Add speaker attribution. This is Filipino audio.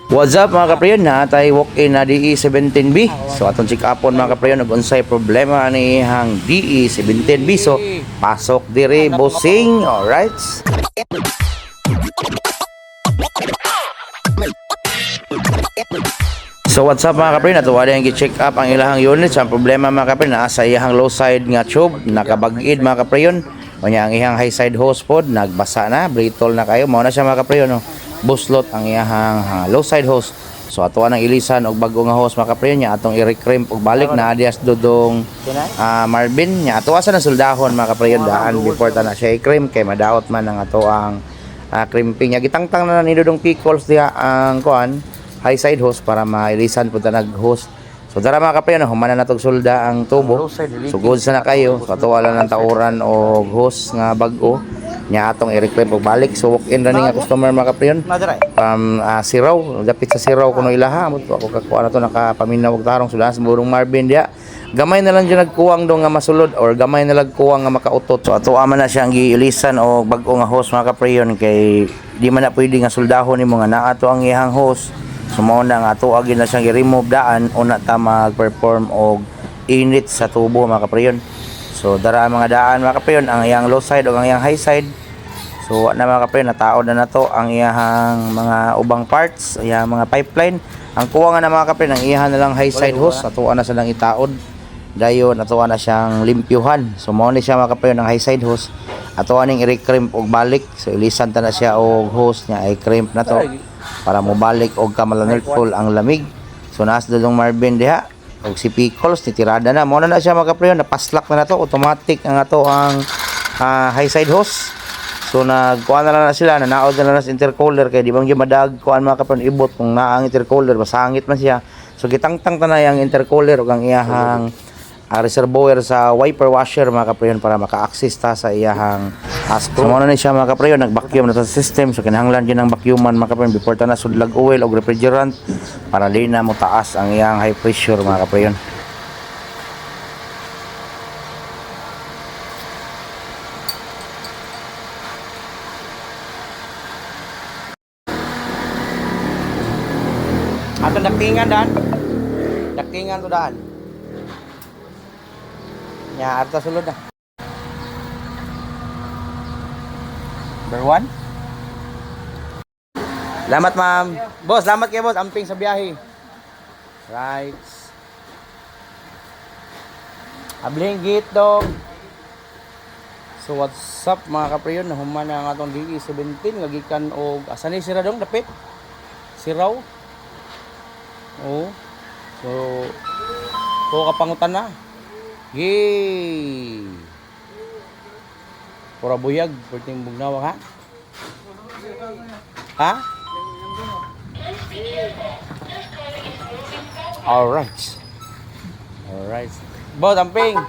Speaker 1: What's up mga kaprayon, na tayo walk-in na DE17B. So atong check upon mga kaprayon, nag-unsay problema ni hang DE17B. So pasok diri bossing. Alright. So what's up mga kaprayon, natuwa yung gi-check up ang ilahang unit. Sa problema mga kaprayon, naa sa iyang low side nga tube, nakabag-id mga kaprayon. O niya ang iyang high side hose pod, nagbasa na, brittle na kayo. Mao na siya mga kaprayon, no? Buslot ang iyang low side hose. So ato nang ilisan og bago nga hose mga kaprayon niya, atong i-recrimp og balik na adias dodong Marvin niya. Ato asa na soldahon mga kaprayon daan before ta na siya i-crimp kay madaot man ang ato ang crimping niya. Gitangtang na ni dodong pickles diha ang kuan high side hose para mailisan pud ta nag-hose. So dara mga kaprayon, humana na tog solda ang tubo. So good na kayo. Katuwa lang ng tauran o hose nga bag-o nya atong i-reclaim og balik. So walk in ra nga customer mga kaprayon. Siraw, dapit sa siraw kuno ilaha. Ako kakuha na to nakapaminaw og tarong sudan sa burong Marvin dia. Gamay na lang dyan nagkuwang do nga masulod or gamay na lang kuwang nga makautot. So ato man na siyang giilisan o bag-o nga hose mga kaprayon kay di man na pwede nga soldahon nimo nga naa to ang ihang hose. Sumo na nga ato agi na siyang i-remove daan una ta mag-perform og init sa tubo mga kaprayon. So dara mga daan mga kaprayon ang iyang low side o ang iyang high side. So na mga kaprayon, nataod na to ang iyang mga ubang parts, iyang mga pipeline. Ang kuha nga na mga kaprayon, ang iyang na lang high side hose, natuwa na sa lang itaod. Dayon natuwa na siyang limpyuhan. So mao ni siya mga kaprayon ang high side hose. Ato aning i-crimp og balik. So ilisan ta na siya og hose niya ay crimp na to para mo balik og kamalanirtful ang lamig. So naas dulong Marvin diha og si Pickles ni tirada na mo na siya mga kaprayon, napaslak na to automatic ang ato ang high side hose. So nagkuha na lang na sila, nanaod na lang sa intercooler kay di bang madag kuan mga kaprayon ibot kung naa ang intercooler masangit man siya. So gitangtang tanay ang intercooler ug ang iyahang reservoir sa wiper washer mga kaprayon para maka-access ta sa iyahang screw. So mo na ni siya mga kaprayon, nag-vacuum na sa system. So kinahanglan din ang vacuuman mga kaprayon before ta na sudlag oil o refrigerant para di na mo taas ang iyang high pressure mga kaprayon. Ato daktingan daan. Daktingan to daan. Nya arta sulod na. Number 1. Salamat ma'am. Boss, salamat kay boss. Amping sa biyahe. Right. Abling gate dog. So what's up mga kaprayon? Nahuman na ang atong DE17 ngagikan og asa ni sira dong dapit. Siraw. Oh. So ko kapangutan na. Yay! Pura buyag, perting bugnawa ha? Ha? Alright. Alright. Boss, amping.